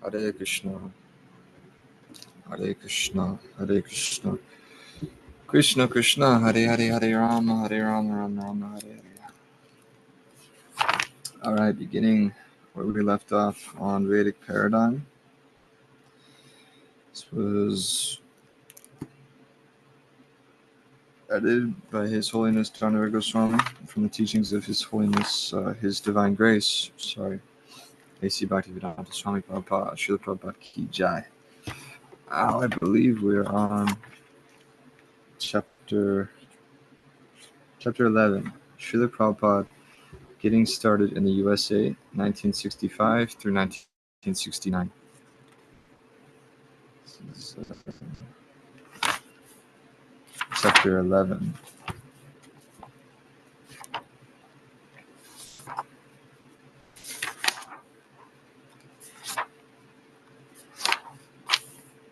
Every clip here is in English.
Hare Krishna, Hare Krishna, Hare Krishna, Krishna Krishna, Hare Hare, Hare Rama, Rama Rama, Hare Hare. All right, beginning where we left off on Vedic paradigm. This was edited by His Holiness Dhanavir Goswami from the teachings of His Holiness, His Divine Grace. A.C. Bhaktivedanta Swami Prabhupada, Srila Prabhupada Ki Jai. I believe we're on chapter 11. Srila Prabhupada Getting Started in the USA, 1965 through 1969. This is, chapter 11.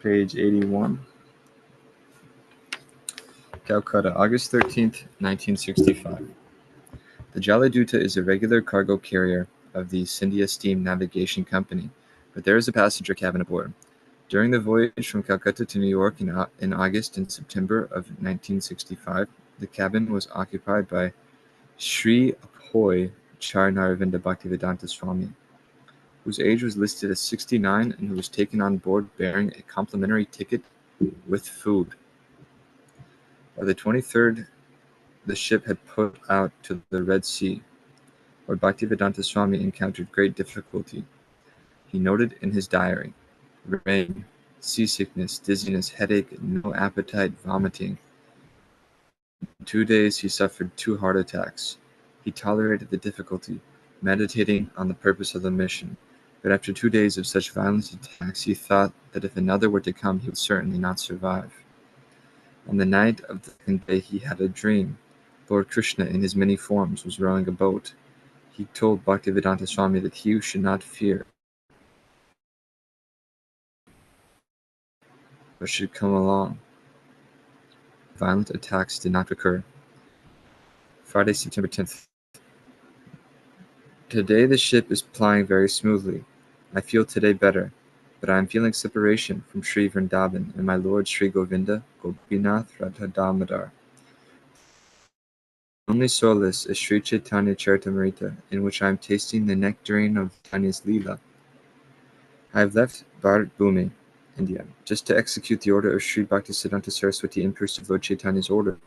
Page 81. Calcutta, August 13th, 1965. The Jaladuta is a regular cargo carrier of the Scindia Steam Navigation Company, but there is a passenger cabin aboard. During the voyage from Calcutta to New York in August and September of 1965, the cabin was occupied by Sri Apoy Charnaravinda Bhaktivedanta Swami, whose age was listed as 69 and who was taken on board bearing a complimentary ticket with food. By the 23rd, the ship had put out to the Red Sea, where Bhaktivedanta Swami encountered great difficulty. He noted in his diary, rain, seasickness, dizziness, headache, no appetite, vomiting. In 2 days he suffered 2 heart attacks. He tolerated the difficulty, meditating on the purpose of the mission. But after 2 days of such violent attacks, he thought that if another were to come, he would certainly not survive. On the night of the second day, he had a dream. Lord Krishna, in his many forms, was rowing a boat. He told Bhaktivedanta Swami that he should not fear, but should come along. Violent attacks did not occur. Friday, September 10th. Today the ship is plying very smoothly. I feel today better, but I am feeling separation from Sri Vrindavan and my Lord Sri Govinda, Gopinath Radha Damodar. The only solace is Sri Chaitanya Charitamrita, in which I am tasting the nectarine of Tanya's Leela. I have left Bharat Bhumi, India, just to execute the order of Sri Bhaktisiddhanta Saraswati Empress of Lord Chaitanya's order.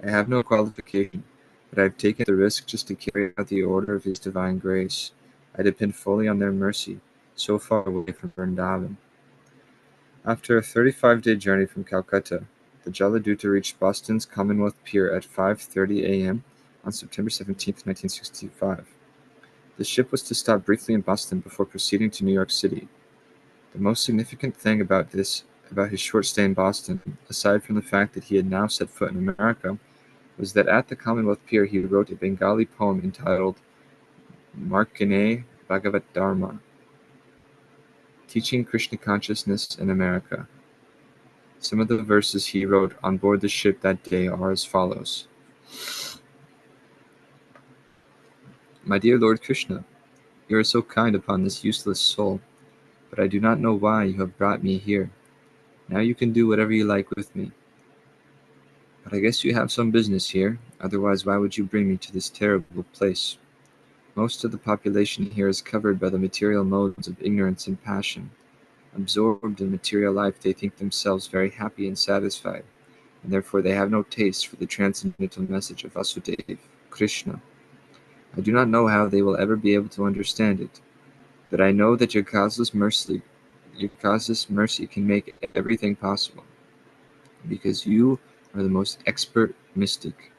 I have no qualification, but I have taken the risk just to carry out the order of His Divine Grace. I depend fully on their mercy, so far away from Vrindavan. After a 35-day journey from Calcutta, the Jaladuta reached Boston's Commonwealth Pier at 5:30 a.m. on September 17, 1965. The ship was to stop briefly in Boston before proceeding to New York City. The most significant thing about his short stay in Boston, aside from the fact that he had now set foot in America, was that at the Commonwealth Pier he wrote a Bengali poem entitled Markandeya Bhagavat Dharma, Teaching Krishna Consciousness in America. Some of the verses he wrote on board the ship that day are as follows. My dear Lord Krishna, you are so kind upon this useless soul, but I do not know why you have brought me here. Now you can do whatever you like with me. But I guess you have some business here, otherwise why would you bring me to this terrible place? Most of the population here is covered by the material modes of ignorance and passion. Absorbed in material life, they think themselves very happy and satisfied, and therefore they have no taste for the transcendental message of Vasudeva, Krishna. I do not know how they will ever be able to understand it, but I know that your causeless mercy can make everything possible, because you are the most expert mystic.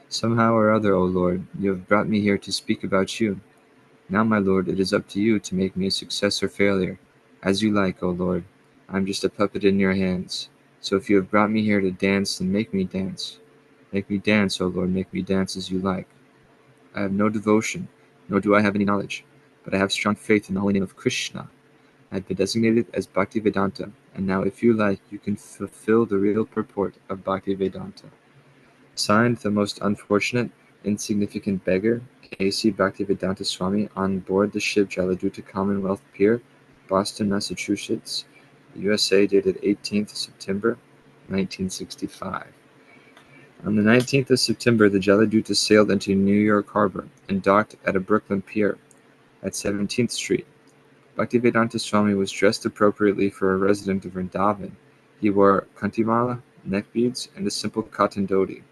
Somehow or other, O Lord, you have brought me here to speak about you. Now, my Lord, it is up to you to make me a success or failure. As you like, O Lord. I am just a puppet in your hands. So if you have brought me here to dance, then make me dance. Make me dance, O Lord, make me dance as you like. I have no devotion, nor do I have any knowledge, but I have strong faith in the holy name of Krishna. I have been designated as Bhaktivedanta, and now if you like, you can fulfill the real purport of Bhaktivedanta. Signed, the most unfortunate, insignificant beggar, A.C. Bhaktivedanta Swami, on board the ship Jaladuta Commonwealth Pier, Boston, Massachusetts, USA, dated 18th September 1965. On the 19th of September, the Jaladuta sailed into New York Harbor and docked at a Brooklyn pier at 17th Street. Bhaktivedanta Swami was dressed appropriately for a resident of Vrindavan. He wore kantimala, neck beads, and a simple cotton dhoti,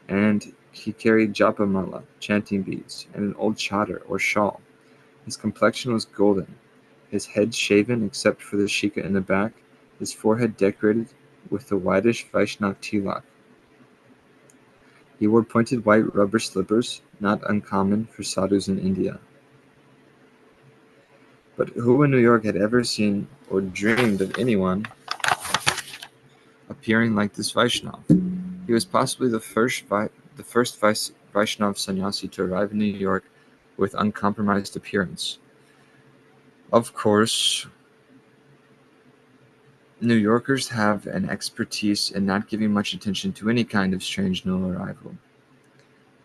and he carried japamala, chanting beads, and an old chadar or shawl. His complexion was golden, his head shaven except for the shika in the back, his forehead decorated with the whitish Vaishnav tilak. He wore pointed white rubber slippers, not uncommon for sadhus in India. But who in New York had ever seen or dreamed of anyone appearing like this Vaishnav? He was possibly the first Vaishnav sannyasi to arrive in New York with uncompromised appearance. Of course, New Yorkers have an expertise in not giving much attention to any kind of strange new arrival.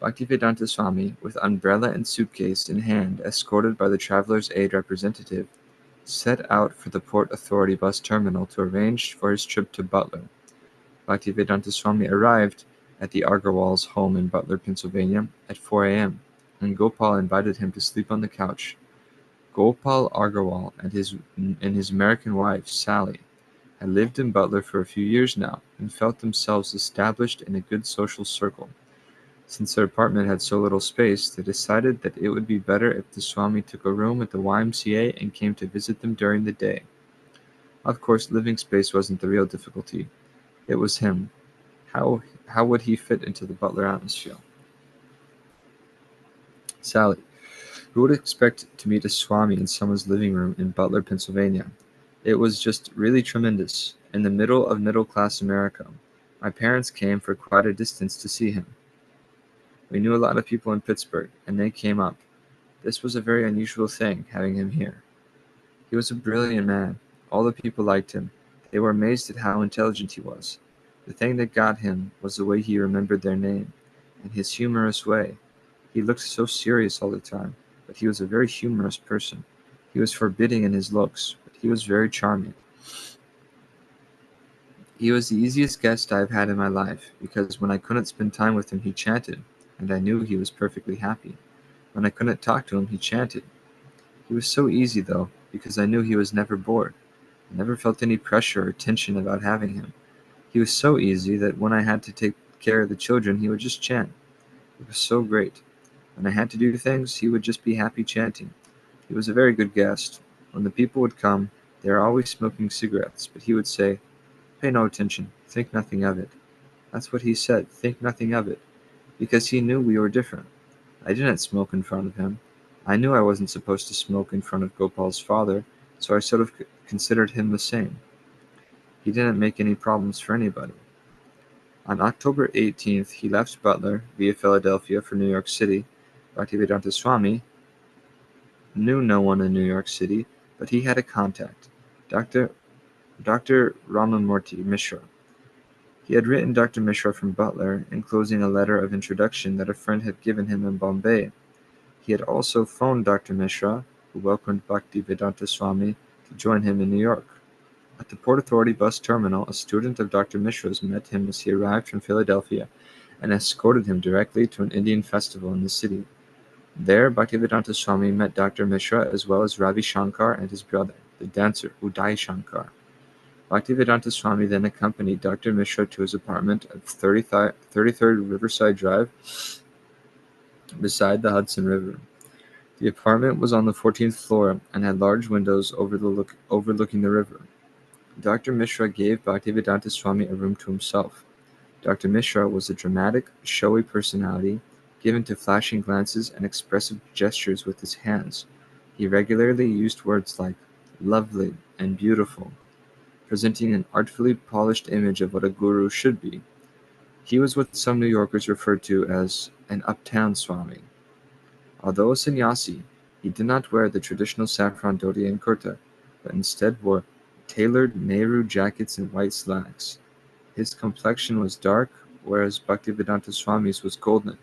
Bhaktivedanta Swami, with umbrella and suitcase in hand, escorted by the Traveler's Aid representative, set out for the Port Authority bus terminal to arrange for his trip to Butler. Bhaktivedanta Swami arrived at the Agarwal's home in Butler, Pennsylvania at 4 a.m., and Gopal invited him to sleep on the couch. Gopal Agarwal and his American wife, Sally, had lived in Butler for a few years now and felt themselves established in a good social circle. Since their apartment had so little space, they decided that it would be better if the Swami took a room at the YMCA and came to visit them during the day. Of course, living space wasn't the real difficulty. It was him. How would he fit into the Butler atmosphere? Sally, who would expect to meet a Swami in someone's living room in Butler, Pennsylvania? It was just really tremendous. In the middle of middle-class America. My parents came for quite a distance to see him. We knew a lot of people in Pittsburgh, and they came up. This was a very unusual thing, having him here. He was a brilliant man. All the people liked him. They were amazed at how intelligent he was. The thing that got him was the way he remembered their name, and his humorous way. He looked so serious all the time, but he was a very humorous person. He was forbidding in his looks, but he was very charming. He was the easiest guest I have had in my life, because when I couldn't spend time with him, he chanted, and I knew he was perfectly happy. When I couldn't talk to him, he chanted. He was so easy, though, because I knew he was never bored. I never felt any pressure or tension about having him. He was so easy that when I had to take care of the children, he would just chant. It was so great. When I had to do things, he would just be happy chanting. He was a very good guest. When the people would come, they were always smoking cigarettes, but he would say, "Pay no attention. Think nothing of it." That's what he said, think nothing of it. Because he knew we were different. I didn't smoke in front of him. I knew I wasn't supposed to smoke in front of Gopal's father, so I sort of considered him the same. He didn't make any problems for anybody. On October 18th, he left Butler via Philadelphia for New York City. Bhaktivedanta Swami knew no one in New York City, but he had a contact, Dr. Ramamurti Mishra. He had written Dr. Mishra from Butler, enclosing a letter of introduction that a friend had given him in Bombay. He had also phoned Dr. Mishra, who welcomed Bhaktivedanta Swami to join him in New York. At the Port Authority bus terminal, a student of Dr. Mishra's met him as he arrived from Philadelphia and escorted him directly to an Indian festival in the city. There, Bhaktivedanta Swami met Dr. Mishra as well as Ravi Shankar and his brother, the dancer Uday Shankar. Bhaktivedanta Swami then accompanied Dr. Mishra to his apartment at 33rd Riverside Drive beside the Hudson River. The apartment was on the 14th floor and had large windows overlooking the river. Dr. Mishra gave Bhaktivedanta Swami a room to himself. Dr. Mishra was a dramatic, showy personality, given to flashing glances and expressive gestures with his hands. He regularly used words like lovely and beautiful, presenting an artfully polished image of what a guru should be. He was what some New Yorkers referred to as an uptown Swami. Although a sannyasi, he did not wear the traditional saffron dhoti and kurta, but instead wore tailored Nehru jackets and white slacks. His complexion was dark, whereas Bhaktivedanta Swami's was golden,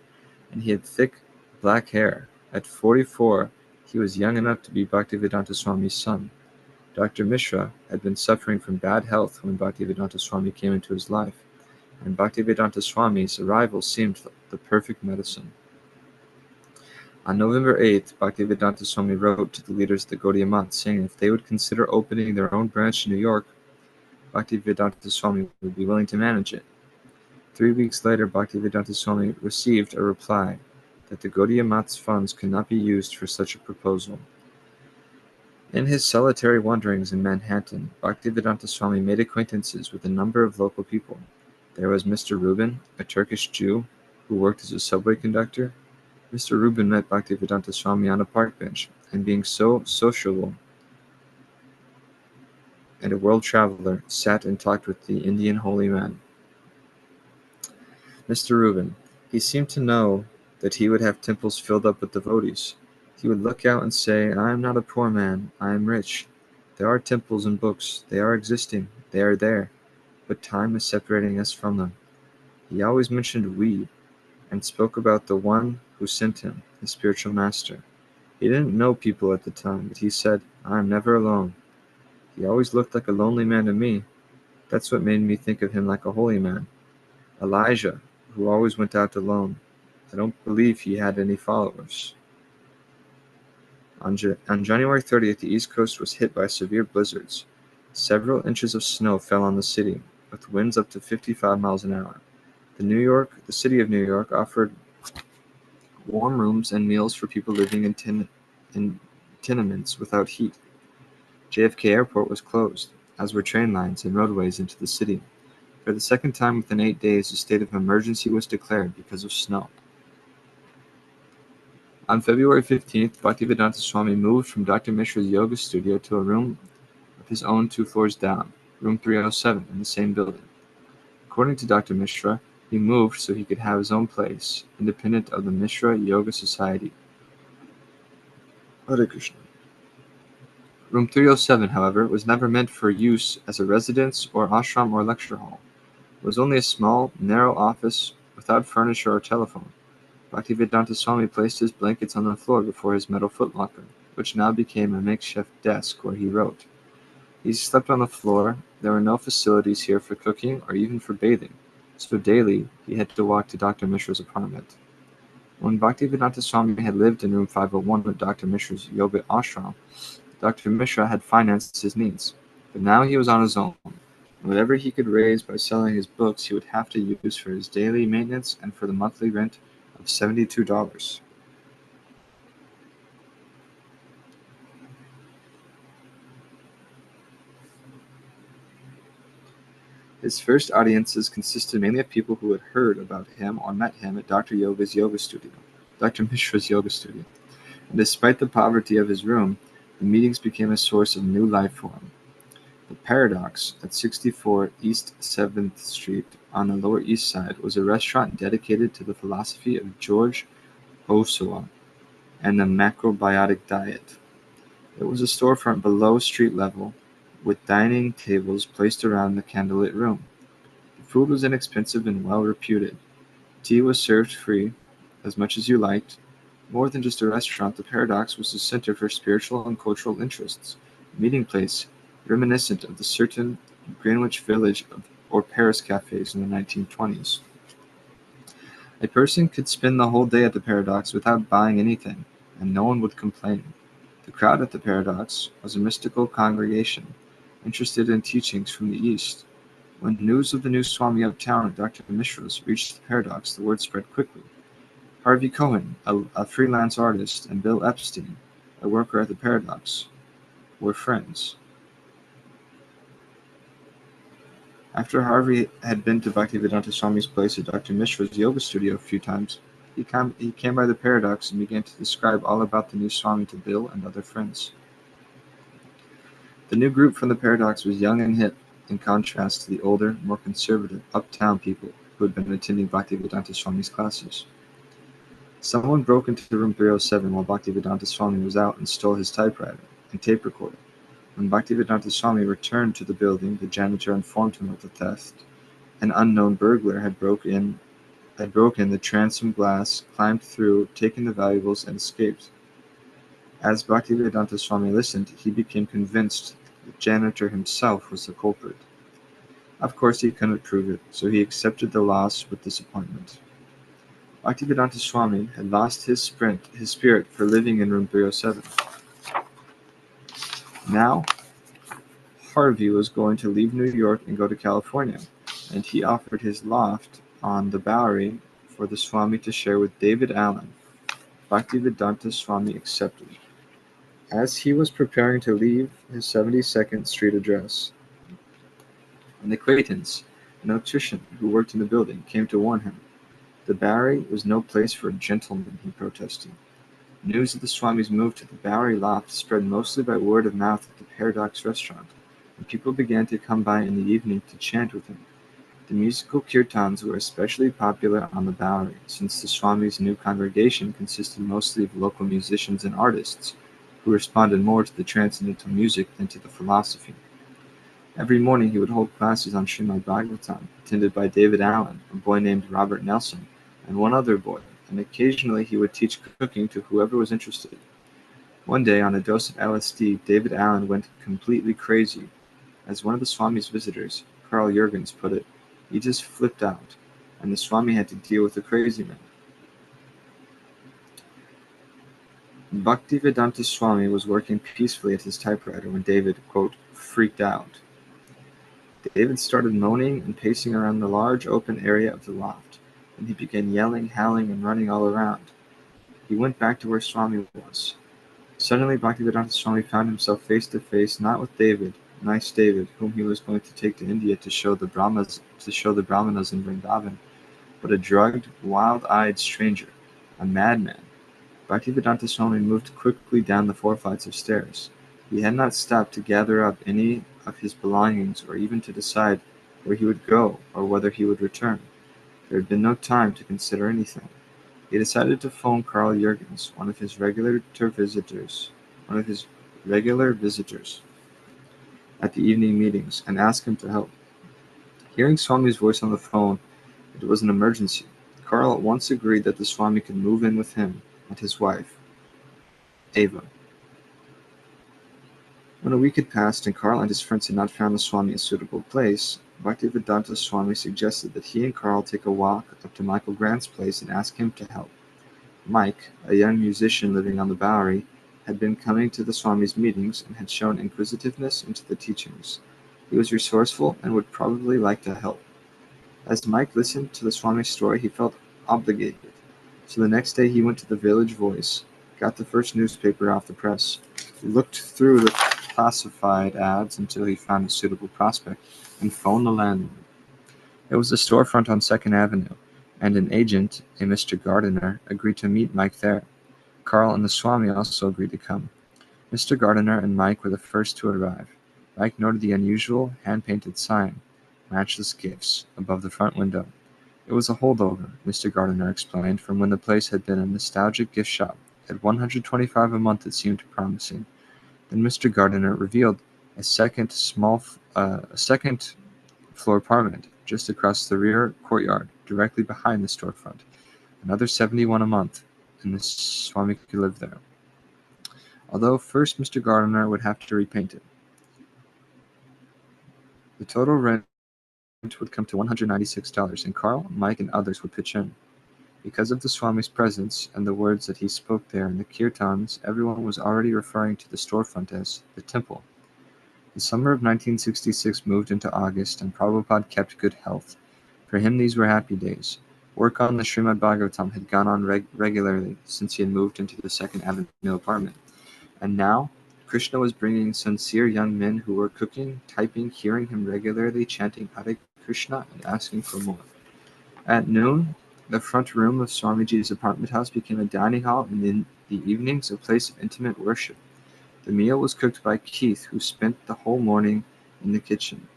and he had thick, black hair. At 44, he was young enough to be Bhaktivedanta Swami's son. Dr. Mishra had been suffering from bad health when Bhaktivedanta Swami came into his life, and Bhaktivedanta Swami's arrival seemed the perfect medicine. On November 8th, Bhaktivedanta Swami wrote to the leaders of the Gaudiya Math saying if they would consider opening their own branch in New York, Bhaktivedanta Swami would be willing to manage it. 3 weeks later, Bhaktivedanta Swami received a reply that the Gaudiya Math's funds could not be used for such a proposal. In his solitary wanderings in Manhattan, Bhaktivedanta Swami made acquaintances with a number of local people. There was Mr. Rubin, a Turkish Jew, who worked as a subway conductor. Mr. Rubin met Bhaktivedanta Swami on a park bench, and being so sociable and a world traveler, sat and talked with the Indian holy man. Mr. Rubin, he seemed to know that he would have temples filled up with devotees. He would look out and say, I am not a poor man, I am rich. There are temples and books, they are existing, they are there, but time is separating us from them. He always mentioned we, and spoke about the one who sent him, his spiritual master. He didn't know people at the time, but he said, I am never alone. He always looked like a lonely man to me. That's what made me think of him like a holy man. Elijah, who always went out alone. I don't believe he had any followers. On January 30th, the East Coast was hit by severe blizzards. Several inches of snow fell on the city, with winds up to 55 miles an hour. The city of New York offered warm rooms and meals for people living in tenements without heat. JFK Airport was closed, as were train lines and roadways into the city. For the second time within 8 days, a state of emergency was declared because of snow. On February 15th, Bhaktivedanta Swami moved from Dr. Mishra's yoga studio to a room of his own 2 floors down, room 307, in the same building. According to Dr. Mishra, he moved so he could have his own place, independent of the Mishra Yoga Society. Hare Krishna. Room 307, however, was never meant for use as a residence or ashram or lecture hall. It was only a small, narrow office without furniture or telephone. Bhaktivedanta Swami placed his blankets on the floor before his metal footlocker, which now became a makeshift desk where he wrote. He slept on the floor. There were no facilities here for cooking or even for bathing, so daily he had to walk to Dr. Mishra's apartment. When Bhaktivedanta Swami had lived in room 501 with Dr. Mishra's yoga ashram, Dr. Mishra had financed his needs, but now he was on his own. Whatever he could raise by selling his books he would have to use for his daily maintenance and for the monthly rent of $72. His first audiences consisted mainly of people who had heard about him or met him at Dr. Mishra's yoga studio. And despite the poverty of his room, the meetings became a source of new life for him. The Paradox at 64 East 7th Street on the Lower East Side was a restaurant dedicated to the philosophy of George Ohsawa and the macrobiotic diet. It was a storefront below street level, with dining tables placed around the candlelit room. The food was inexpensive and well reputed. Tea was served free, as much as you liked. More than just a restaurant, the Paradox was a center for spiritual and cultural interests, a meeting place reminiscent of the certain Greenwich Village or Paris cafes in the 1920s. A person could spend the whole day at the Paradox without buying anything, and no one would complain. The crowd at the Paradox was a mystical congregation, interested in teachings from the East. When news of the new Swami uptown at Dr. Mishra's reached the Paradox, the word spread quickly. Harvey Cohen, a freelance artist, and Bill Epstein, a worker at the Paradox, were friends. After Harvey had been to Bhaktivedanta Swami's place at Dr. Mishra's yoga studio a few times, he came by the Paradox and began to describe all about the new Swami to Bill and other friends. The new group from the Paradox was young and hip, in contrast to the older, more conservative, uptown people who had been attending Bhaktivedanta Swami's classes. Someone broke into room 307 while Bhaktivedanta Swami was out and stole his typewriter and tape recorder. When Bhaktivedanta Swami returned to the building, the janitor informed him of the theft. An unknown burglar had broken the transom glass, climbed through, taken the valuables, and escaped. As Bhaktivedanta Swami listened, he became convinced The janitor himself was the culprit. Of course he couldn't prove it, so he accepted the loss with disappointment. Bhaktivedanta Swami had lost his spirit for living in room 307. Now, Harvey was going to leave New York and go to California, and he offered his loft on the Bowery for the Swami to share with David Allen. Bhaktivedanta Swami accepted. As he was preparing to leave his 72nd Street address, an acquaintance, an electrician who worked in the building, came to warn him. The Bowery was no place for a gentleman, he protested. News of the Swami's move to the Bowery loft spread mostly by word of mouth at the Paradox restaurant, and people began to come by in the evening to chant with him. The musical kirtans were especially popular on the Bowery, since the Swami's new congregation consisted mostly of local musicians and artists, who responded more to the transcendental music than to the philosophy. Every morning he would hold classes on Srimad Bhagavatam, attended by David Allen, a boy named Robert Nelson, and one other boy, and occasionally he would teach cooking to whoever was interested. One day, on a dose of LSD, David Allen went completely crazy. As one of the Swami's visitors, Carl Jurgens, put it, he just flipped out, and the Swami had to deal with the crazy man. Bhaktivedanta Swami was working peacefully at his typewriter when David, quote, freaked out. David started moaning and pacing around the large open area of the loft, and he began yelling, howling, and running all around. He went back to where Swami was. Suddenly Bhaktivedanta Swami found himself face to face not with David, nice David, whom he was going to take to India to show the Brahmanas in Vrindavan, but a drugged, wild-eyed stranger, a madman. Bhaktivedanta Swami moved quickly down the 4 flights of stairs. He had not stopped to gather up any of his belongings or even to decide where he would go or whether he would return. There had been no time to consider anything. He decided to phone Carl Jurgens, one of his regular visitors at the evening meetings, and ask him to help. Hearing Swami's voice on the phone, it was an emergency. Carl at once agreed that the Swami could move in with him and his wife, Eva. When a week had passed and Carl and his friends had not found the Swami a suitable place, Bhaktivedanta Swami suggested that he and Carl take a walk up to Michael Grant's place and ask him to help. Mike, a young musician living on the Bowery, had been coming to the Swami's meetings and had shown inquisitiveness into the teachings. He was resourceful and would probably like to help. As Mike listened to the Swami's story, he felt obligated. So the next day he went to the Village Voice, got the first newspaper off the press, looked through the classified ads until he found a suitable prospect, and phoned the landlord. It was a storefront on 2nd Avenue, and an agent, a Mr. Gardiner, agreed to meet Mike there. Carl and the Swami also agreed to come. Mr. Gardiner and Mike were the first to arrive. Mike noted the unusual, hand-painted sign, "Matchless Gifts," above the front window. It was a holdover, Mr. Gardiner explained, from when the place had been a nostalgic gift shop. At $125 a month it seemed promising. Then Mr. Gardiner revealed a second floor apartment just across the rear courtyard, directly behind the storefront. Another $71 a month, and the Swami could live there. Although first Mr. Gardiner would have to repaint it. The total rent would come to $196, and Carl, Mike, and others would pitch in. Because of the Swami's presence and the words that he spoke there in the kirtans, everyone was already referring to the storefront as the temple. The summer of 1966 moved into August, and Prabhupada kept good health. For him these were happy days. Work on the Srimad Bhagavatam had gone on regularly since he had moved into the 2nd Avenue apartment. And now, Krishna was bringing sincere young men who were cooking, typing, hearing him regularly, chanting Hare Krishna, and asking for more. At noon, the front room of Swamiji's apartment house became a dining hall, and in the evenings a place of intimate worship. The meal was cooked by Keith, who spent the whole morning in the kitchen.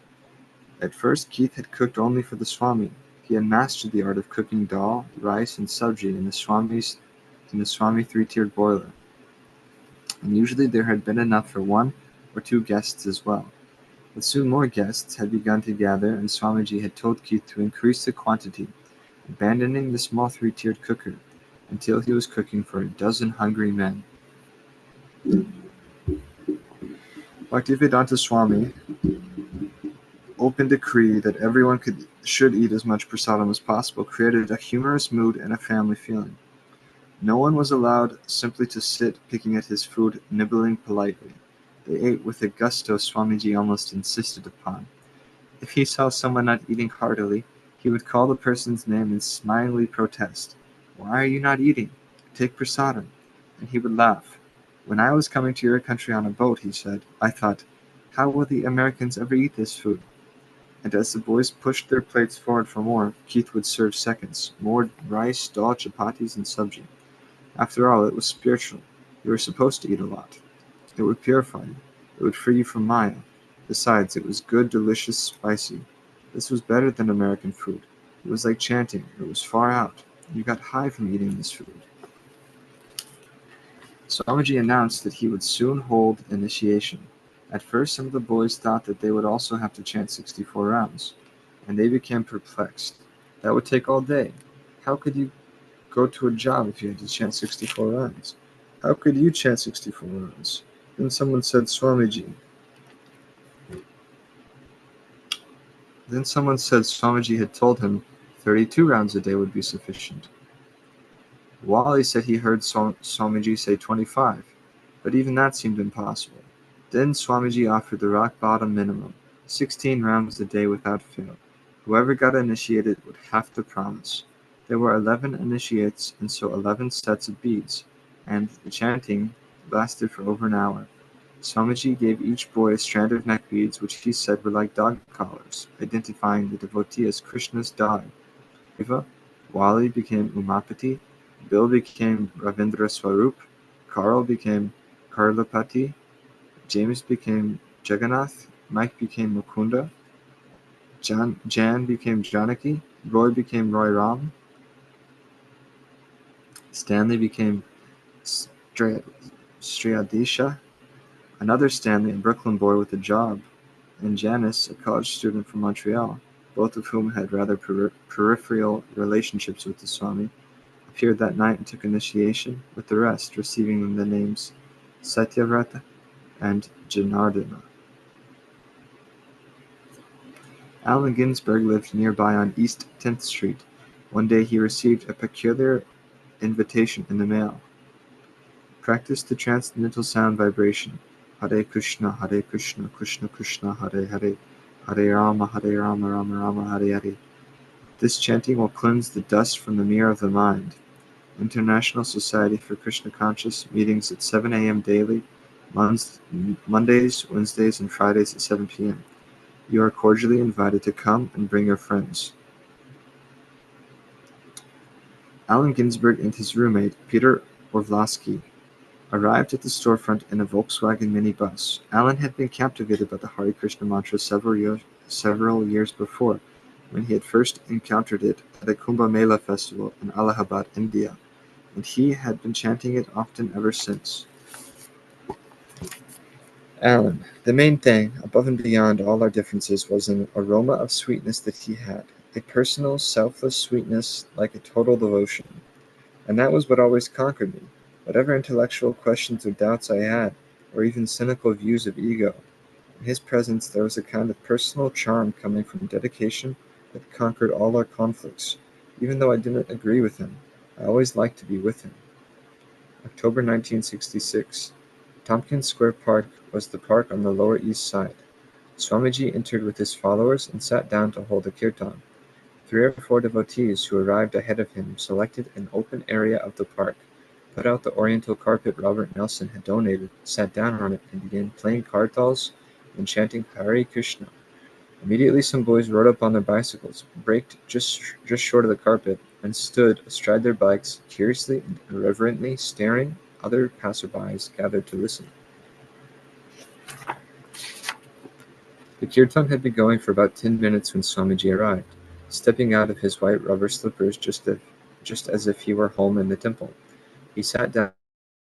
At first, Keith had cooked only for the Swami. He had mastered the art of cooking dal, rice, and sabji in the Swami 3-tiered boiler. And usually there had been enough for 1 or 2 guests as well. But soon more guests had begun to gather, and Swamiji had told Keith to increase the quantity, abandoning the small 3-tiered cooker, until he was cooking for a dozen hungry men. Bhaktivedanta Swami open decree that everyone should eat as much prasadam as possible created a humorous mood and a family feeling. No one was allowed simply to sit picking at his food, nibbling politely. They ate with a gusto Swamiji almost insisted upon. If he saw someone not eating heartily, he would call the person's name and smilingly protest. "Why are you not eating? Take prasadam." And he would laugh. "When I was coming to your country on a boat," he said, "I thought, how will the Americans ever eat this food?" And as the boys pushed their plates forward for more, Keith would serve seconds, more rice, dal, chapatis, and sabji. After all, it was spiritual. You were supposed to eat a lot. It would purify you. It would free you from Maya. Besides, it was good, delicious, spicy. This was better than American food. It was like chanting. It was far out. You got high from eating this food. Swamiji announced that he would soon hold initiation. At first, some of the boys thought that they would also have to chant 64 rounds, and they became perplexed. That would take all day. How could you go to a job if you had to chant 64 rounds? How could you chant 64 rounds? Then someone said Swamiji. Swamiji had told him 32 rounds a day would be sufficient. Wally said he heard Swamiji say 25, but even that seemed impossible. Then Swamiji offered the rock-bottom minimum, 16 rounds a day without fail. Whoever got initiated would have to promise. There were 11 initiates, and so 11 sets of beads, and the chanting lasted for over an hour. Swamiji gave each boy a strand of neck beads, which he said were like dog collars, identifying the devotee as Krishna's dog. Eva, Wali became Umapati, Bill became Ravindra Swarup, Carl became Karlapati, James became Jagannath, Mike became Mukunda, Jan became Janaki, Roy became Roy Ram, Stanley became Sriadisha, another Stanley, a Brooklyn boy with a job, and Janice, a college student from Montreal, both of whom had rather peripheral relationships with the Swami, appeared that night and took initiation, with the rest receiving the names Satyavrata and Janardana. Allen Ginsberg lived nearby on East 10th Street. One day he received a peculiar invitation in the mail. Practice the transcendental sound vibration. Hare Krishna, Krishna Krishna, Hare Hare, Hare Rama, Rama Rama, Hare Hare. This chanting will cleanse the dust from the mirror of the mind. International Society for Krishna Conscious meetings at 7 a.m. daily, Mondays, Wednesdays, and Fridays at 7 p.m. You are cordially invited to come and bring your friends. Allen Ginsberg and his roommate, Peter Orlowski, arrived at the storefront in a Volkswagen minibus. Allen had been captivated by the Hare Krishna mantra several years before, when he had first encountered it at a Kumbh Mela festival in Allahabad, India, and he had been chanting it often ever since. Allen, the main thing, above and beyond all our differences, was an aroma of sweetness that he had, a personal, selfless sweetness like a total devotion. And that was what always conquered me, whatever intellectual questions or doubts I had, or even cynical views of ego. In his presence there was a kind of personal charm coming from dedication that conquered all our conflicts. Even though I didn't agree with him, I always liked to be with him. October 1966. Tompkins Square Park was the park on the Lower East Side. Swamiji entered with his followers and sat down to hold a kirtan. 3 or 4 devotees who arrived ahead of him selected an open area of the park, put out the oriental carpet Robert Nelson had donated, sat down on it, and began playing kartals and chanting Hare Krishna. Immediately some boys rode up on their bicycles, braked just short of the carpet, and stood astride their bikes, curiously and irreverently staring. Other passerbys gathered to listen. The kirtan had been going for about 10 minutes when Swamiji arrived, stepping out of his white rubber slippers just as if he were home in the temple. He sat down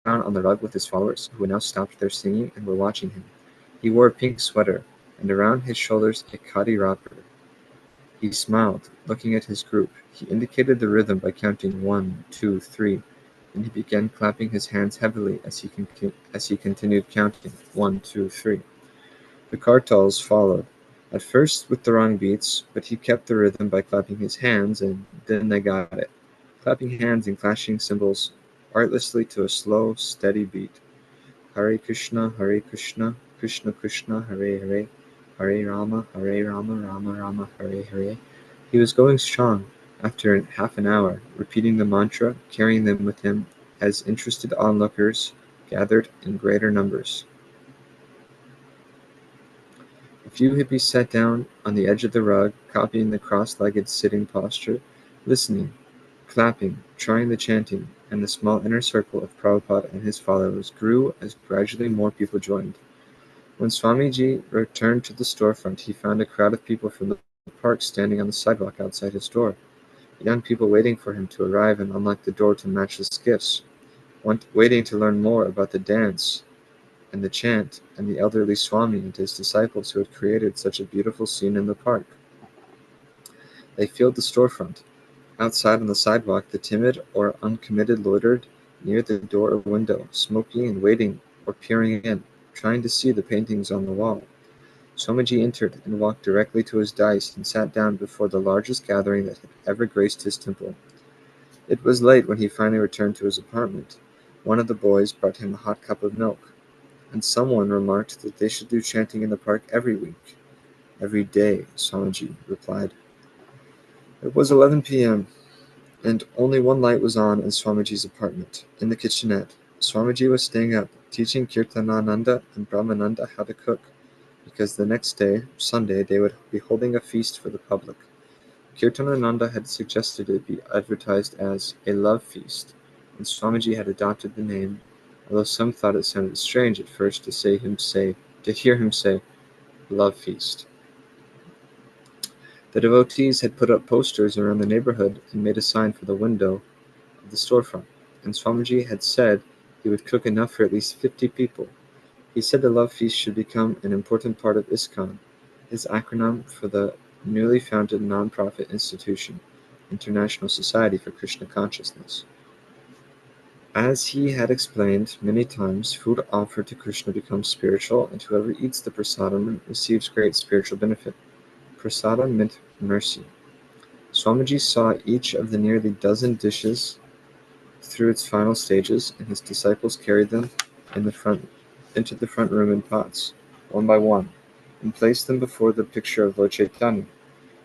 on the rug with his followers, who had now stopped their singing and were watching him. He wore a pink sweater, and around his shoulders a khadi wrapper. He smiled, looking at his group. He indicated the rhythm by counting 1, 2, 3, and he began clapping his hands heavily as he continued counting 1, 2, 3. The Kartals followed, at first with the wrong beats, but he kept the rhythm by clapping his hands, and then they got it, clapping hands and clashing cymbals artlessly to a slow, steady beat. Hare Krishna, Krishna Krishna, Hare Hare, Hare Rama, Rama Rama, Hare Hare. He was going strong. After half an hour, repeating the mantra, carrying them with him as interested onlookers gathered in greater numbers. A few hippies sat down on the edge of the rug, copying the cross-legged sitting posture, listening, clapping, trying the chanting, and the small inner circle of Prabhupada and his followers grew as gradually more people joined. When Swamiji returned to the storefront, he found a crowd of people from the park standing on the sidewalk outside his door, young people waiting for him to arrive and unlock the door to matchless gifts, waiting to learn more about the dance and the chant and the elderly Swami and his disciples who had created such a beautiful scene in the park. They filled the storefront. Outside on the sidewalk, the timid or uncommitted loitered near the door or window, smoking and waiting or peering in, trying to see the paintings on the wall. Swamiji entered and walked directly to his dais and sat down before the largest gathering that had ever graced his temple. It was late when he finally returned to his apartment. One of the boys brought him a hot cup of milk, and someone remarked that they should do chanting in the park every week. Every day, Swamiji replied. It was 11 p.m., and only one light was on in Swamiji's apartment, in the kitchenette. Swamiji was staying up, teaching Kirtanananda and Brahmananda how to cook, because the next day, Sunday, they would be holding a feast for the public. Kirtanananda had suggested it be advertised as a love feast, and Swamiji had adopted the name, although some thought it sounded strange at first to hear him say, love feast. The devotees had put up posters around the neighborhood and made a sign for the window of the storefront, and Swamiji had said he would cook enough for at least 50 people. He said the love feast should become an important part of ISKCON, his acronym for the newly founded non-profit institution, International Society for Krishna Consciousness. As he had explained many times, food offered to Krishna becomes spiritual, and whoever eats the prasadam receives great spiritual benefit. Prasadam meant mercy. Swamiji saw each of the nearly dozen dishes through its final stages, and his disciples carried them into the front room in pots, one by one, and placed them before the picture of Lord Chaitanya.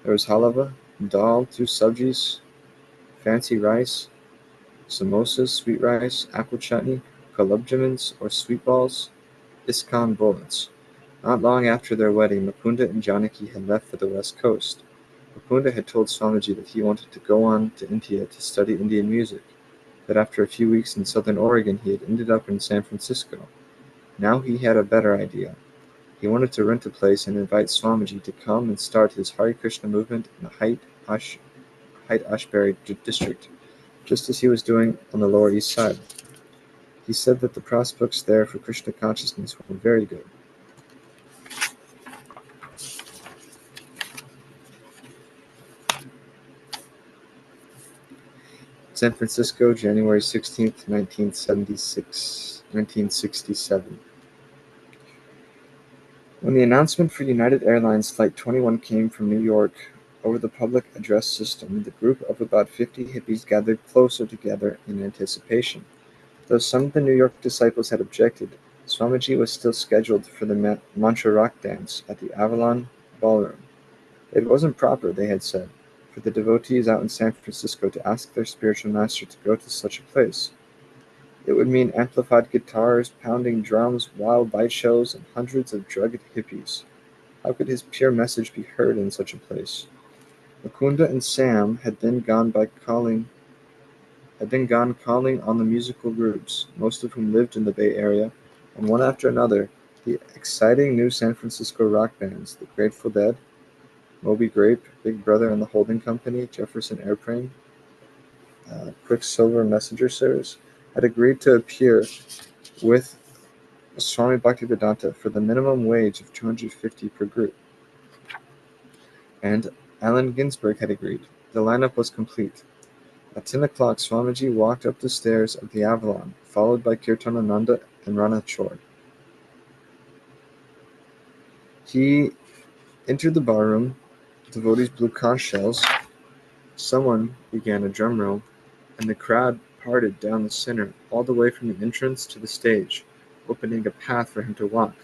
There was halava, dal, 2 sabjis, fancy rice, samosas, sweet rice, apple chutney, gulab jamins or sweet balls, ISKCON bullets. Not long after their wedding, Mukunda and Janaki had left for the west coast. Mukunda had told Swamiji that he wanted to go on to India to study Indian music, but after a few weeks in southern Oregon he had ended up in San Francisco. Now he had a better idea. He wanted to rent a place and invite Swamiji to come and start his Hare Krishna movement in the Haight-Ashbury district, just as he was doing on the Lower East Side. He said that the prospects there for Krishna consciousness were very good. San Francisco, January 16th, 1967. When the announcement for United Airlines Flight 21 came from New York over the public address system, the group of about 50 hippies gathered closer together in anticipation. Though some of the New York disciples had objected, Swamiji was still scheduled for the mantra rock dance at the Avalon Ballroom. It wasn't proper, they had said, for the devotees out in San Francisco to ask their spiritual master to go to such a place. It would mean amplified guitars, pounding drums, wild light shows, and hundreds of drugged hippies. How could his pure message be heard in such a place? Mukunda and Sam had then gone calling on the musical groups, most of whom lived in the Bay Area, and one after another, the exciting new San Francisco rock bands, the Grateful Dead, Moby Grape, Big Brother and the Holding Company, Jefferson Airplane, Quicksilver Messenger Service, had agreed to appear with Swami Bhaktivedanta for the minimum wage of $250 per group. And Allen Ginsberg had agreed. The lineup was complete. At 10 o'clock, Swamiji walked up the stairs of the Avalon, followed by Kirtanananda and Ranachor. He entered the barroom. Devotees blew conch shells. Someone began a drum roll, and the crowd parted down the center, all the way from the entrance to the stage, opening a path for him to walk.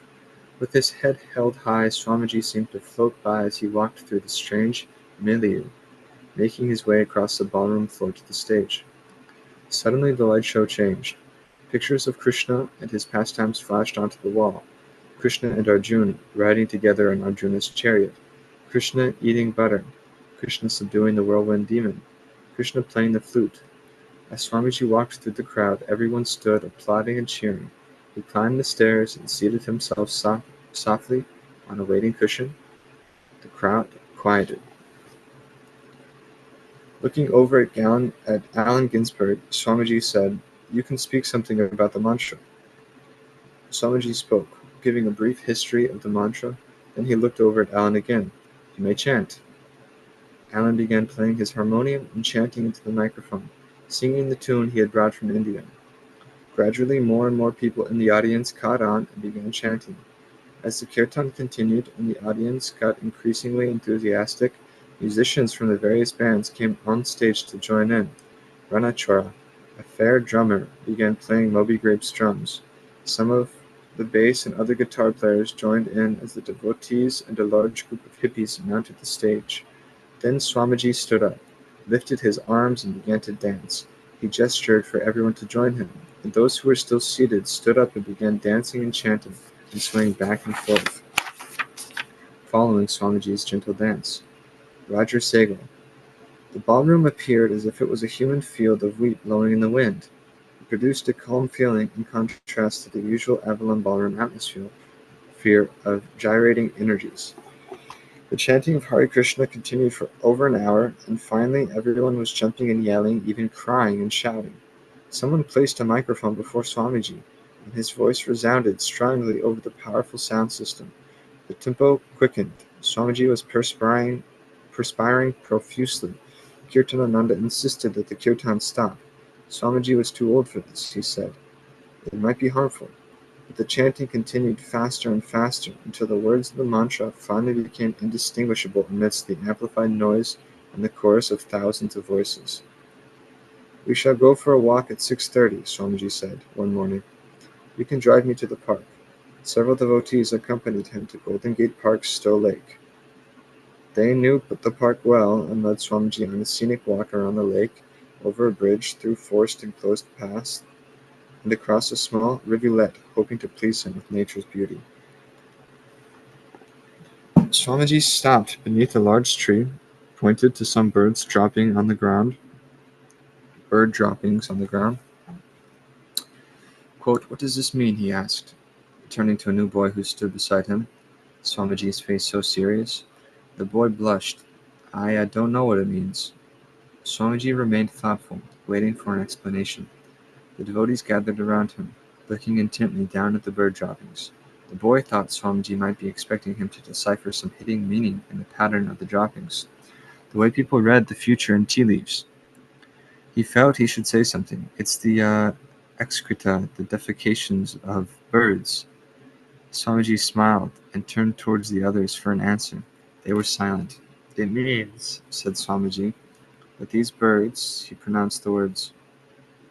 With his head held high, Swamiji seemed to float by as he walked through the strange milieu, making his way across the ballroom floor to the stage. Suddenly the light show changed. Pictures of Krishna and his pastimes flashed onto the wall. Krishna and Arjuna riding together on Arjuna's chariot. Krishna eating butter. Krishna subduing the whirlwind demon. Krishna playing the flute. As Swamiji walked through the crowd, everyone stood applauding and cheering. He climbed the stairs and seated himself softly on a waiting cushion. The crowd quieted. Looking over at Allen Ginsberg, Swamiji said, "You can speak something about the mantra." Swamiji spoke, giving a brief history of the mantra. Then he looked over at Allen again. "You may chant." Allen began playing his harmonium and chanting into the microphone, singing the tune he had brought from India. Gradually, more and more people in the audience caught on and began chanting. As the kirtan continued and the audience got increasingly enthusiastic, musicians from the various bands came on stage to join in. Ranachora, a fair drummer, began playing Moby Grape's drums. Some of the bass and other guitar players joined in as the devotees and a large group of hippies mounted the stage. Then Swamiji stood up, lifted his arms, and began to dance. He gestured for everyone to join him, and those who were still seated stood up and began dancing and chanting and swaying back and forth, following Swamiji's gentle dance. Roger Sehgal. The ballroom appeared as if it was a human field of wheat blowing in the wind. It produced a calm feeling in contrast to the usual Avalon ballroom atmosphere of gyrating energies. The chanting of Hare Krishna continued for over an hour, and finally everyone was jumping and yelling, even crying and shouting. Someone placed a microphone before Swamiji, and his voice resounded strongly over the powerful sound system. The tempo quickened. Swamiji was perspiring profusely. Kirtanananda insisted that the kirtan stop. Swamiji was too old for this, he said. It might be harmful. But the chanting continued faster and faster until the words of the mantra finally became indistinguishable amidst the amplified noise and the chorus of thousands of voices. "We shall go for a walk at 6:30, Swamiji said one morning. "You can drive me to the park." Several devotees accompanied him to Golden Gate Park's Stowe Lake. They knew the park well and led Swamiji on a scenic walk around the lake, over a bridge, through forest-enclosed paths, and across a small rivulet, hoping to please him with nature's beauty. Swamiji stopped beneath a large tree, pointed to some bird droppings on the ground. Quote, "What does this mean?" he asked, turning to a new boy who stood beside him, Swamiji's face so serious. The boy blushed. I don't know what it means." Swamiji remained thoughtful, waiting for an explanation. The devotees gathered around him, looking intently down at the bird droppings. The boy thought Swamiji might be expecting him to decipher some hidden meaning in the pattern of the droppings, the way people read the future in tea leaves. He felt he should say something. "It's the excreta, the defecations of birds." Swamiji smiled and turned towards the others for an answer. They were silent. "It means," said Swamiji, "that these birds," he pronounced the words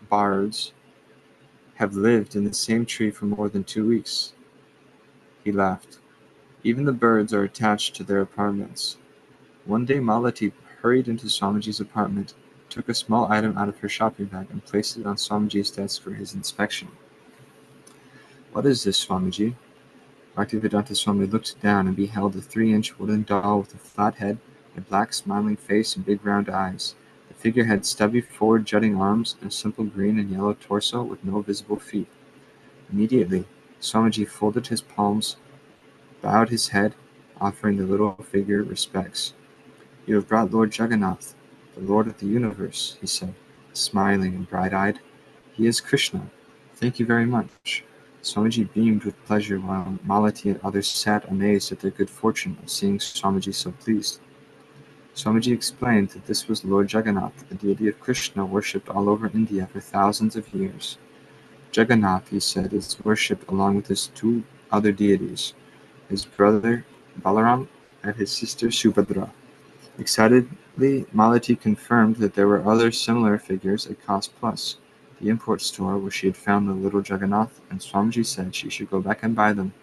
bards, "have lived in the same tree for more than 2 weeks." He laughed. "Even the birds are attached to their apartments." One day Malati hurried into Swamiji's apartment, took a small item out of her shopping bag, and placed it on Swamiji's desk for his inspection. "What is this, Swamiji?" Bhaktivedanta Swami looked down and beheld a 3-inch wooden doll with a flat head, a black smiling face, and big round eyes. The figure had stubby forward jutting arms and a simple green and yellow torso with no visible feet. Immediately, Swamiji folded his palms, bowed his head, offering the little figure respects. "You have brought Lord Jagannath, the Lord of the universe," he said, smiling and bright-eyed. "He is Krishna. Thank you very much." Swamiji beamed with pleasure while Malati and others sat amazed at their good fortune of seeing Swamiji so pleased. Swamiji explained that this was Lord Jagannath, a deity of Krishna worshipped all over India for thousands of years. Jagannath, he said, is worshipped along with his 2 other deities, his brother Balaram, and his sister Subhadra. Excitedly, Malati confirmed that there were other similar figures at Cost Plus, the import store where she had found the little Jagannath, and Swamiji said she should go back and buy them.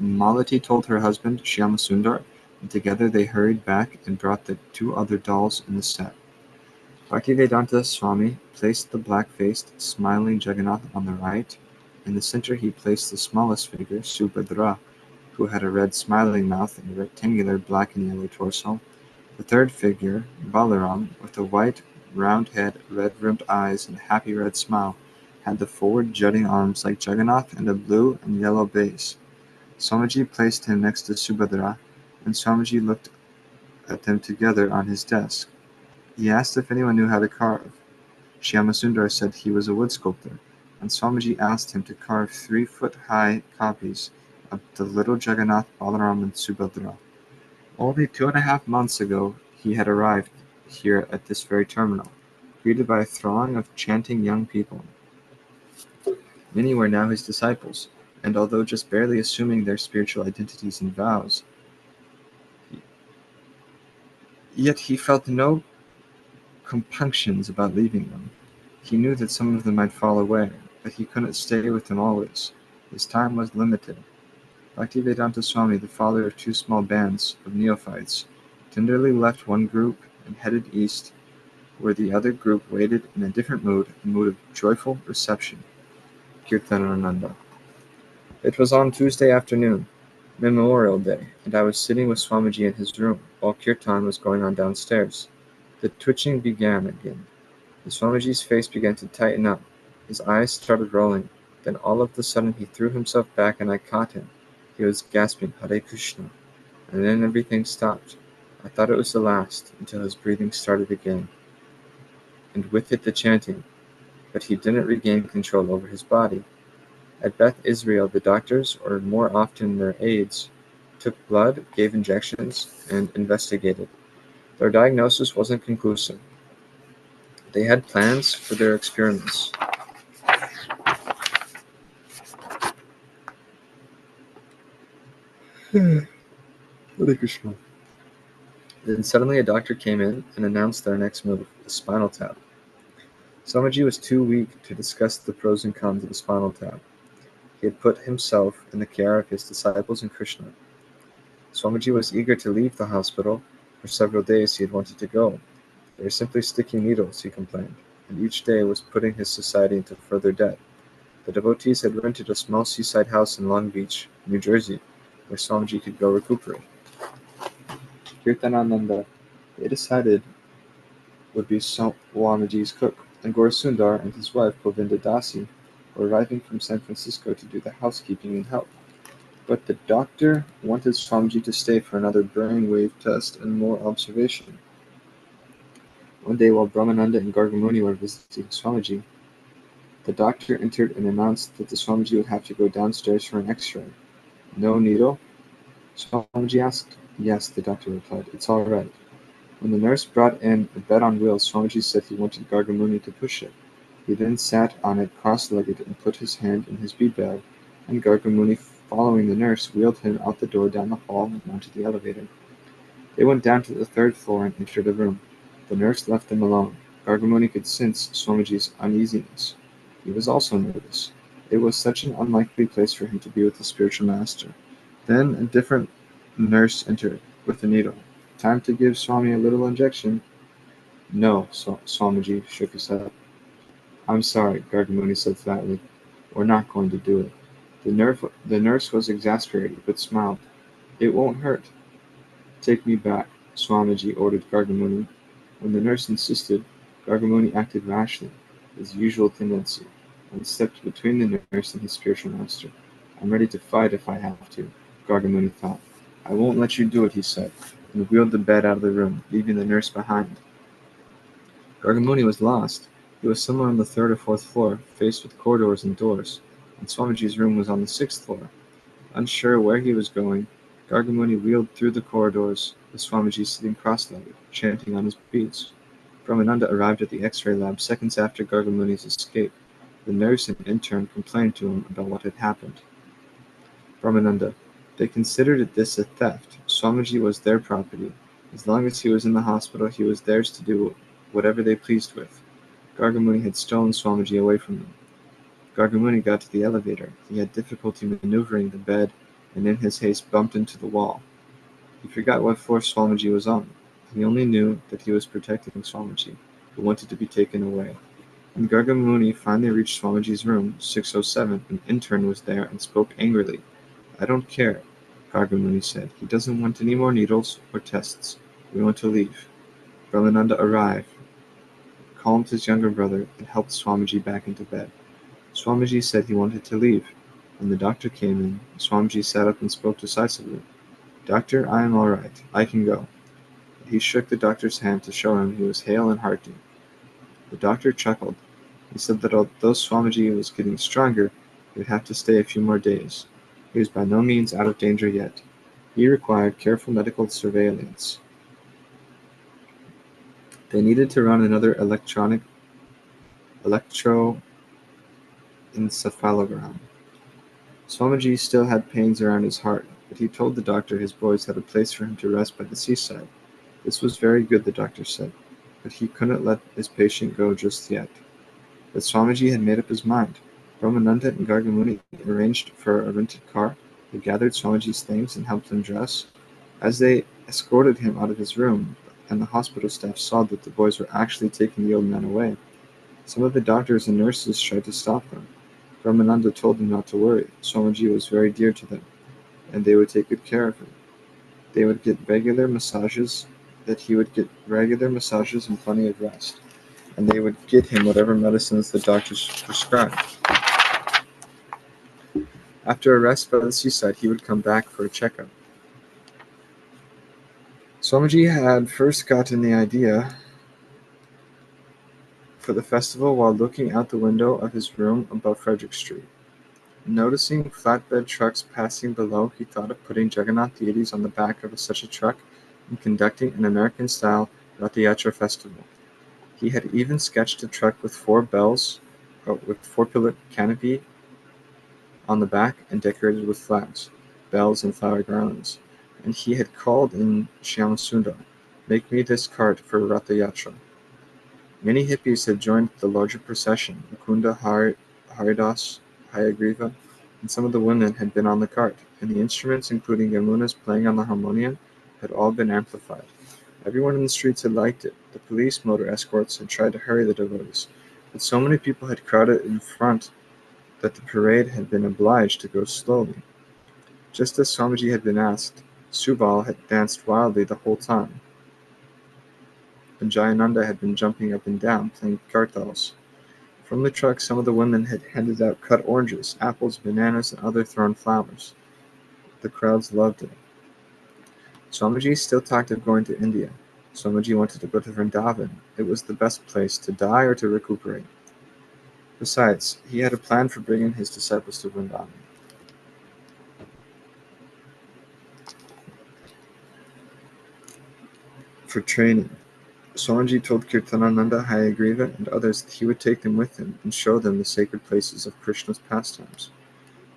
Malati told her husband, Shyamasundar, and together they hurried back and brought the two other dolls in the set. Bhaktivedanta Swami placed the black-faced, smiling Jagannath on the right. In the center he placed the smallest figure, Subhadra, who had a red smiling mouth and a rectangular black and yellow torso. The third figure, Balaram, with a white, round head, red-rimmed eyes, and a happy red smile, had the forward jutting arms like Jagannath and a blue and yellow base. Swamiji placed him next to Subhadra, and Swamiji looked at them together on his desk. He asked if anyone knew how to carve. Shyamasundar said he was a wood sculptor, and Swamiji asked him to carve 3-foot-high copies of the little Jagannath, Balaram, and Subhadra. Only 2.5 months ago he had arrived here at this very terminal, greeted by a throng of chanting young people. Many were now his disciples, and although just barely assuming their spiritual identities and vows, yet he felt no compunctions about leaving them. He knew that some of them might fall away, but he couldn't stay with them always. His time was limited. Bhaktivedanta Swami, the father of 2 small bands of neophytes, tenderly left one group and headed east, where the other group waited in a different mood, a mood of joyful reception. Kirtanananda. It was on Tuesday afternoon, Memorial Day, and I was sitting with Swamiji in his room, while Kirtan was going on downstairs. The twitching began again. The Swamiji's face began to tighten up. His eyes started rolling. Then all of a sudden he threw himself back and I caught him. He was gasping, Hare Krishna. And then everything stopped. I thought it was the last, until his breathing started again. And with it the chanting. But he didn't regain control over his body. At Beth Israel, the doctors, or more often their aides, took blood, gave injections, and investigated. Their diagnosis wasn't conclusive. They had plans for their experiments. Hare Krishna. Then suddenly a doctor came in and announced their next move, the spinal tap. Swamiji was too weak to discuss the pros and cons of the spinal tap. He had put himself in the care of his disciples and Krishna. Swamiji was eager to leave the hospital. For several days he had wanted to go. They were simply sticky needles, he complained, and each day was putting his society into further debt. The devotees had rented a small seaside house in Long Beach, New Jersey, where Swamiji could go recuperate. Kirtanananda, they decided, would be Swamiji's cook, and Gaurasundar and his wife Govinda Dasi were arriving from San Francisco to do the housekeeping and help. But the doctor wanted Swamiji to stay for another brainwave test and more observation. One day while Brahmananda and Gargamuni were visiting Swamiji, the doctor entered and announced that the Swamiji would have to go downstairs for an x-ray. No needle? Swamiji asked. Yes, the doctor replied. It's all right. When the nurse brought in a bed on wheels, Swamiji said he wanted Gargamuni to push it. He then sat on it cross-legged and put his hand in his bead bag, and Gargamuni, following the nurse, wheeled him out the door down the hall and onto the elevator. They went down to the 3rd floor and entered a room. The nurse left them alone. Gargamuni could sense Swamiji's uneasiness. He was also nervous. It was such an unlikely place for him to be with the spiritual master. Then a different nurse entered, with a needle. Time to give Swami a little injection. No, Swamiji shook his head. I'm sorry, Gargamuni said flatly. We're not going to do it. The nurse was exasperated, but smiled. It won't hurt. Take me back, Swamiji ordered Gargamuni. When the nurse insisted, Gargamuni acted rashly, his usual tendency, and stepped between the nurse and his spiritual master. I'm ready to fight if I have to, Gargamuni thought. I won't let you do it, he said, and wheeled the bed out of the room, leaving the nurse behind. Gargamuni was lost. He was somewhere on the 3rd or 4th floor, faced with corridors and doors, and Swamiji's room was on the 6th floor. Unsure where he was going, Gargamuni wheeled through the corridors, with Swamiji sitting cross-legged, chanting on his beads. Brahmananda arrived at the X-ray lab seconds after Gargamuni's escape. The nurse and intern complained to him about what had happened. Brahmananda, They considered this a theft. Swamiji was their property. As long as he was in the hospital, he was theirs to do whatever they pleased with. Gargamuni had stolen Swamiji away from them. Gargamuni got to the elevator. He had difficulty maneuvering the bed, and in his haste bumped into the wall. He forgot what floor Swamiji was on. He only knew that he was protecting Swamiji, who wanted to be taken away. When Gargamuni finally reached Swamiji's room, 607, an intern was there and spoke angrily. "I don't care," Gargamuni said. "He doesn't want any more needles or tests. We want to leave." Brahmananda arrived, calmed his younger brother, and helped Swamiji back into bed. Swamiji said he wanted to leave. When the doctor came in, Swamiji sat up and spoke decisively. "Doctor, I am all right. I can go." He shook the doctor's hand to show him he was hale and hearty. The doctor chuckled. He said that although Swamiji was getting stronger, he would have to stay a few more days. He was by no means out of danger yet. He required careful medical surveillance. They needed to run another electroencephalogram. Swamiji still had pains around his heart, but he told the doctor his boys had a place for him to rest by the seaside. This was very good, the doctor said, but he couldn't let his patient go just yet. But Swamiji had made up his mind. Brahmananda and Gargamuni arranged for a rented car. They gathered Swamiji's things and helped him dress. As they escorted him out of his room, and the hospital staff saw that the boys were actually taking the old man away, some of the doctors and nurses tried to stop them. Brahmananda told them not to worry. Swamiji was very dear to them, and they would take good care of him. They would get regular massages, he would get regular massages and plenty of rest, and they would get him whatever medicines the doctors prescribed. After a rest by the seaside, he would come back for a checkup. Swamiji had first gotten the idea for the festival while looking out the window of his room above Frederick Street. Noticing flatbed trucks passing below, he thought of putting Jagannath deities on the back of such a truck and conducting an American-style Rath Yatra festival. He had even sketched a truck with four-pillar canopy on the back and decorated with flags, bells, and flower garlands. And he had called in Shyamsundar, "Make me this cart for Rath Yatra." Many hippies had joined the larger procession. Mukunda, Haridas, Hayagriva, and some of the women had been on the cart, and the instruments, including Yamuna's playing on the harmonium, had all been amplified. Everyone in the streets had liked it. The police motor escorts had tried to hurry the devotees, but so many people had crowded in front that the parade had been obliged to go slowly. Just as Swamiji had been asked, Subal had danced wildly the whole time, and Jayananda had been jumping up and down, playing kartals. From the truck, some of the women had handed out cut oranges, apples, bananas, and other thrown flowers. The crowds loved it. Swamiji still talked of going to India. Swamiji wanted to go to Vrindavan. It was the best place, to die or to recuperate. Besides, he had a plan for bringing his disciples to Vrindavan. For training, Swamiji told Kirtanananda, Hayagriva, and others that he would take them with him and show them the sacred places of Krishna's pastimes.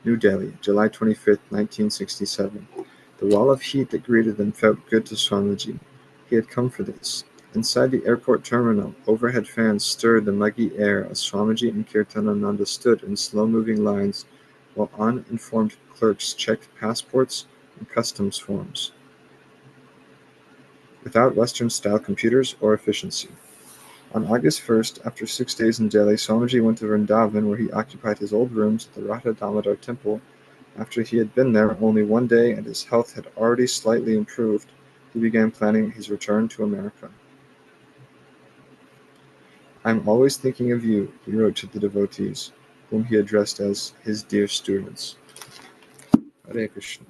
New Delhi, July 25, 1967. The wall of heat that greeted them felt good to Swamiji. He had come for this. Inside the airport terminal, overhead fans stirred the muggy air as Swamiji and Kirtanananda stood in slow-moving lines while uninformed clerks checked passports and customs forms, without Western-style computers or efficiency. On August 1st, after 6 days in Delhi, Swamiji went to Vrindavan, where he occupied his old rooms at the Radha Damodar temple. After he had been there only 1 day and his health had already slightly improved, he began planning his return to America. "I'm always thinking of you," he wrote to the devotees, whom he addressed as his dear students. Hare Krishna.